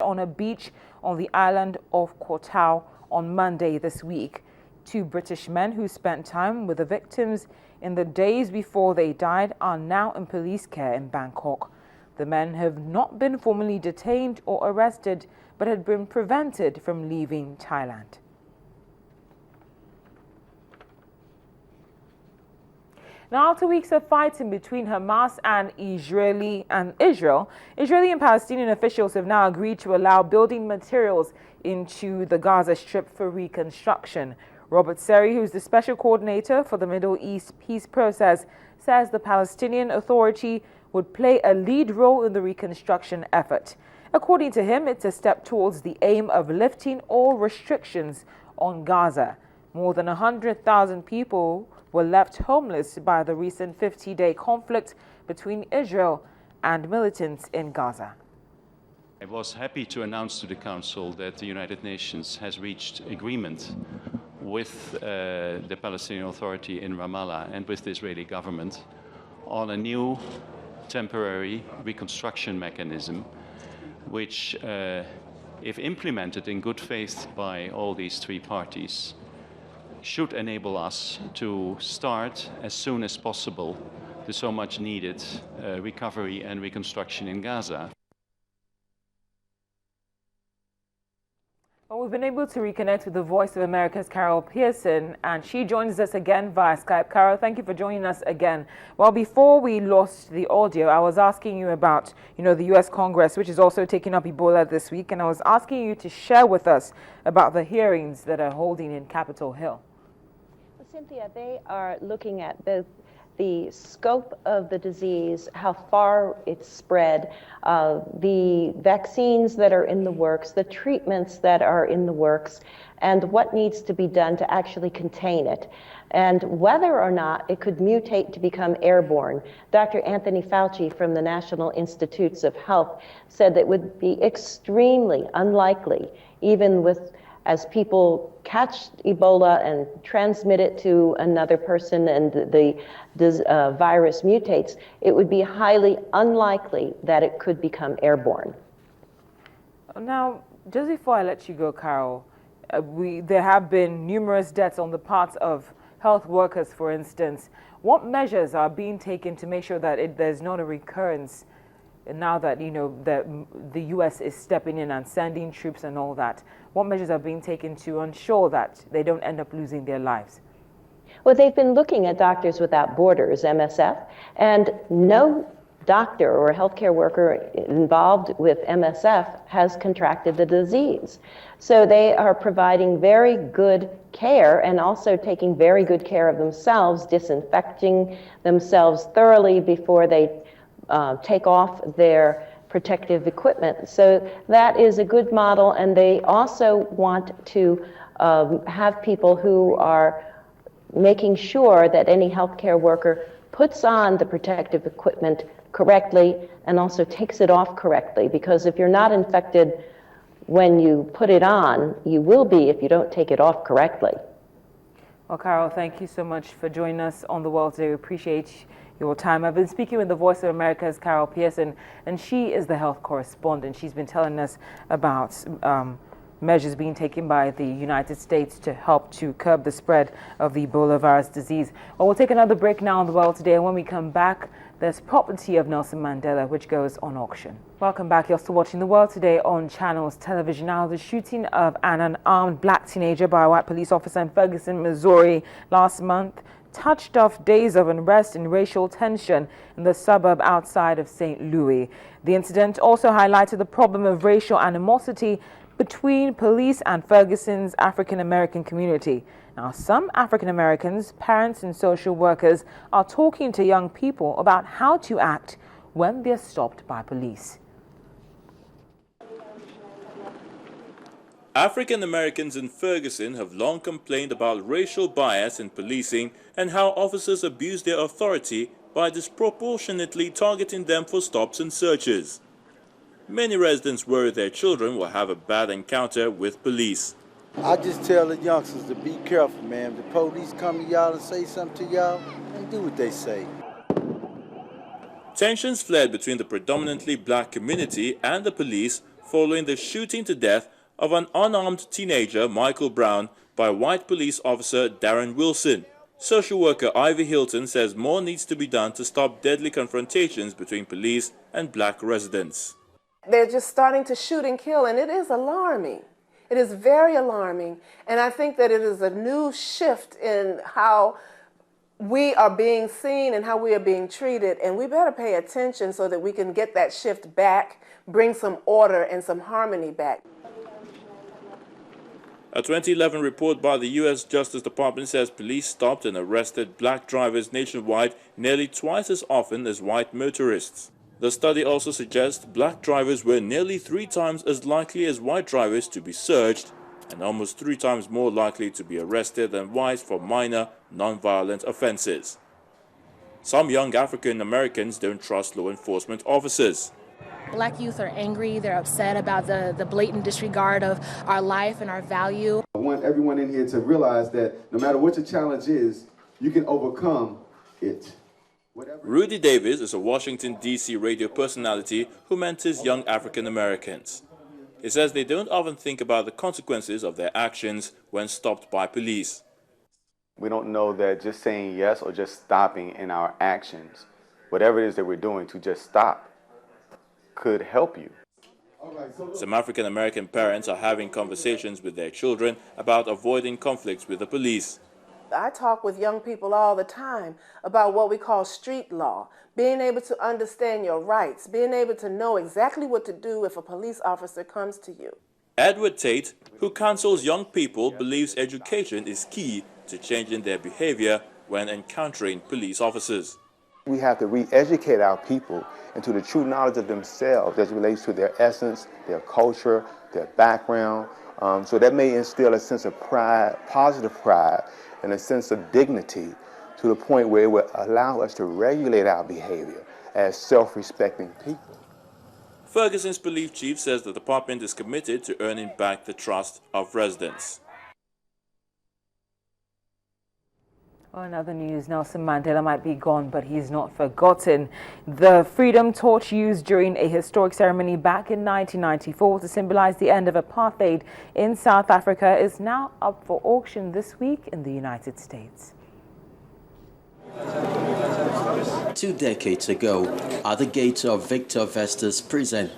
on a beach on the island of Koh on Monday this week. 2 British men who spent time with the victims in the days before they died are now in police care in Bangkok. The men have not been formally detained or arrested, but had been prevented from leaving Thailand. Now, after weeks of fighting between Hamas and Israel, Israeli and Palestinian officials have now agreed to allow building materials into the Gaza Strip for reconstruction. Robert Seri, who's the special coordinator for the Middle East peace process, says the Palestinian Authority would play a lead role in the reconstruction effort. According to him, it's a step towards the aim of lifting all restrictions on Gaza. More than 100,000 people were left homeless by the recent 50-day conflict between Israel and militants in Gaza. I was happy to announce to the Council that the United Nations has reached agreement with the Palestinian Authority in Ramallah and with the Israeli government on a new temporary reconstruction mechanism, which, if implemented in good faith by all these 3 parties, should enable us to start as soon as possible the so much needed recovery and reconstruction in Gaza. Well, we've been able to reconnect with the Voice of America's Carol Pearson, and she joins us again via Skype. Carol, thank you for joining us again. Well, before we lost the audio, I was asking you about, the U.S. Congress, which is also taking up Ebola this week, and I was asking you to share with us about the hearings that are holding in Capitol Hill. Well, Cynthia, they are looking at both the scope of the disease, how far it's spread, the vaccines that are in the works, the treatments that are in the works, and what needs to be done to actually contain it, and whether or not it could mutate to become airborne. Dr. Anthony Fauci from the National Institutes of Health said that it would be extremely unlikely, even as people catch Ebola and transmit it to another person and the virus mutates, it would be highly unlikely that it could become airborne. Now, just before I let you go, Carol, there have been numerous deaths on the part of health workers, for instance. What measures are being taken to make sure that there's not a recurrence now that, the U.S. is stepping in and sending troops and all that? What measures are being taken to ensure that they don't end up losing their lives? Well, they've been looking at Doctors Without Borders, MSF, and no doctor or healthcare worker involved with MSF has contracted the disease. So they are providing very good care and also taking very good care of themselves, disinfecting themselves thoroughly before they take off their protective equipment. So that is a good model, and they also want to have people who are making sure that any healthcare worker puts on the protective equipment correctly and also takes it off correctly, because if you're not infected when you put it on, you will be if you don't take it off correctly. Well, Carol, thank you so much for joining us on The World Today. We appreciate your time. I've been speaking with the Voice of America's Carol Pearson, and she is the health correspondent. She's been telling us about measures being taken by the United States to help to curb the spread of the Ebola virus disease. Well, we'll take another break now on The World Today, and when we come back, there's property of Nelson Mandela, which goes on auction. Welcome back. You're still watching The World Today on Channels Television. Now, the shooting of an unarmed black teenager by a white police officer in Ferguson, Missouri last month touched off days of unrest and racial tension in the suburb outside of St. Louis. The incident also highlighted the problem of racial animosity between police and Ferguson's African-American community. Now, some African-Americans, parents and social workers are talking to young people about how to act when they're stopped by police. African Americans in Ferguson have long complained about racial bias in policing and how officers abuse their authority by disproportionately targeting them for stops and searches. Many residents worry their children will have a bad encounter with police. I just tell the youngsters to be careful, man. If the police come to y'all and say something to y'all, then do what they say. Tensions flared between the predominantly black community and the police following the shooting to death of an unarmed teenager, Michael Brown, by white police officer Darren Wilson. Social worker Ivy Hilton says more needs to be done to stop deadly confrontations between police and black residents. They're just starting to shoot and kill, and it is alarming. It is very alarming, and I think that it is a new shift in how we are being seen and how we are being treated, and we better pay attention so that we can get that shift back, bring some order and some harmony back. A 2011 report by the U.S. Justice Department says police stopped and arrested black drivers nationwide nearly twice as often as white motorists. The study also suggests black drivers were nearly 3 times as likely as white drivers to be searched and almost 3 times more likely to be arrested than whites for minor, non-violent offenses. Some young African Americans don't trust law enforcement officers. Black youth are angry, they're upset about the blatant disregard of our life and our value. I want everyone in here to realize that no matter what your challenge is, you can overcome it. Rudy Davis is a Washington, D.C. radio personality who mentors young African Americans. He says they don't often think about the consequences of their actions when stopped by police. We don't know that just saying yes or just stopping in our actions, whatever it is that we're doing to just stop, could help you. Some African American parents are having conversations with their children about avoiding conflicts with the police. I talk with young people all the time about what we call street law, being able to understand your rights, being able to know exactly what to do if a police officer comes to you. Edward Tate, who counsels young people, believes education is key to changing their behavior when encountering police officers. We have to re-educate our people into the true knowledge of themselves as it relates to their essence, their culture, their background. So that may instill a sense of pride, positive pride, and a sense of dignity to the point where it will allow us to regulate our behavior as self-respecting people. Ferguson's police chief says the department is committed to earning back the trust of residents. Well, in other news, Nelson Mandela might be gone, but he's not forgotten. The freedom torch used during a historic ceremony back in 1994 to symbolize the end of apartheid in South Africa is now up for auction this week in the United States. 2 decades ago, at the gates of Victor Verster's prison,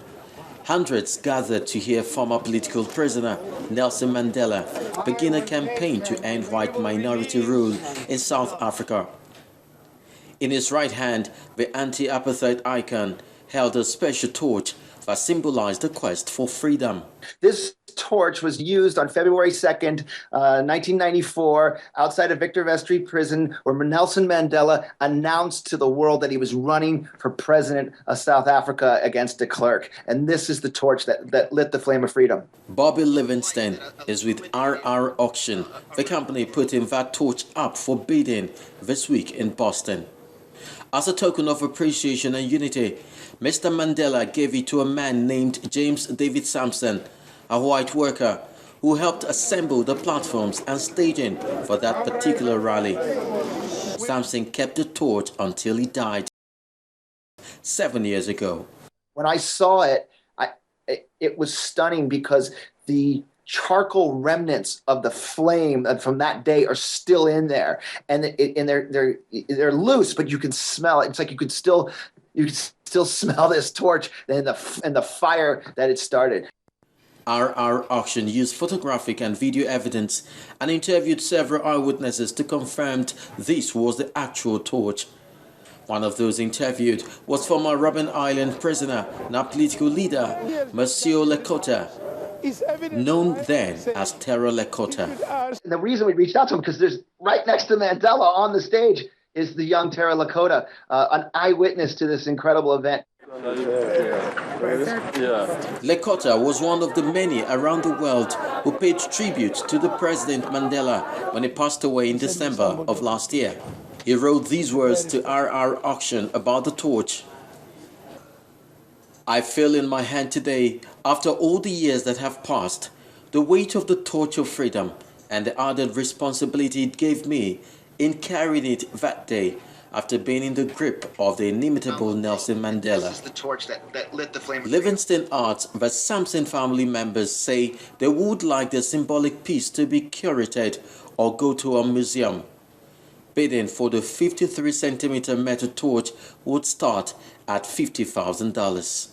hundreds gathered to hear former political prisoner Nelson Mandela begin a campaign to end white minority rule in South Africa. In his right hand, the anti-apartheid icon held a special torch that symbolized the quest for freedom. This torch was used on February 2nd, 1994, outside of Victor Verster prison, where Nelson Mandela announced to the world that he was running for president of South Africa against de Klerk. And this is the torch that lit the flame of freedom. Bobby Livingston is with RR Auction, the company putting that torch up for bidding this week in Boston. As a token of appreciation and unity, Mr. Mandela gave it to a man named James David Sampson, a white worker who helped assemble the platforms and staging for that particular rally. Sampson kept the torch until he died 7 years ago. When I saw it, it was stunning because the charcoal remnants of the flame from that day are still in there, and they're loose, but you can smell it. It's like you can still smell this torch and the fire that it started. RR Auction used photographic and video evidence and interviewed several eyewitnesses to confirm this was the actual torch. One of those interviewed was former Robben Island prisoner, now political leader, Monsieur Lekota, known then as Terror Lekota. And the reason we reached out to him, because there's right next to Mandela on the stage is the young Terror Lekota, an eyewitness to this incredible event. Lekota was one of the many around the world who paid tribute to the President Mandela when he passed away in December of last year. He wrote these words to RR Auction about the torch. I feel in my hand today, after all the years that have passed, the weight of the torch of freedom and the added responsibility it gave me in carrying it that day after being in the grip of the inimitable Nelson Mandela. This is the torch that lit the flame. Livingston Arts, the Sampson family members say they would like the symbolic piece to be curated or go to a museum. Bidding for the 53-centimeter metal torch would start at $50,000.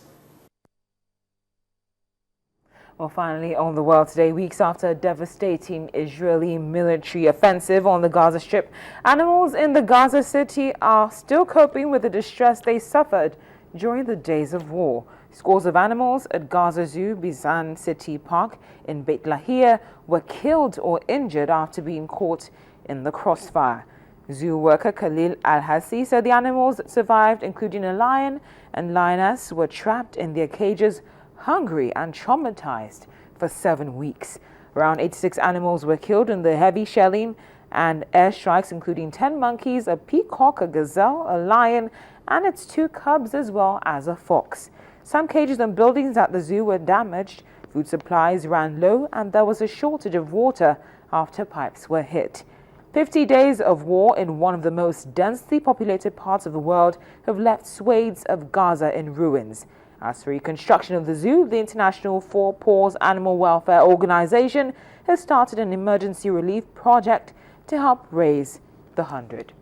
Well, finally, on the world today, weeks after a devastating Israeli military offensive on the Gaza Strip, animals in the Gaza city are still coping with the distress they suffered during the days of war. Scores of animals at Gaza Zoo, Bizan City Park in Beit Lahia were killed or injured after being caught in the crossfire. Zoo worker Khalil Al-Hassi said the animals that survived, including a lion and lioness, were trapped in their cages, hungry and traumatized for 7 weeks. Around 86 animals were killed in the heavy shelling and airstrikes, including 10 monkeys, a peacock, a gazelle, a lion, and its 2 cubs, as well as a fox. Some cages and buildings at the zoo were damaged, food supplies ran low, and there was a shortage of water after pipes were hit. 50 days of war in one of the most densely populated parts of the world have left swathes of Gaza in ruins. As for reconstruction of the zoo, the International Four Paws Animal Welfare Organization has started an emergency relief project to help raise the 100.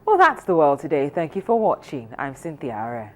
Well, that's the world today. Thank you for watching. I'm Cynthia Are.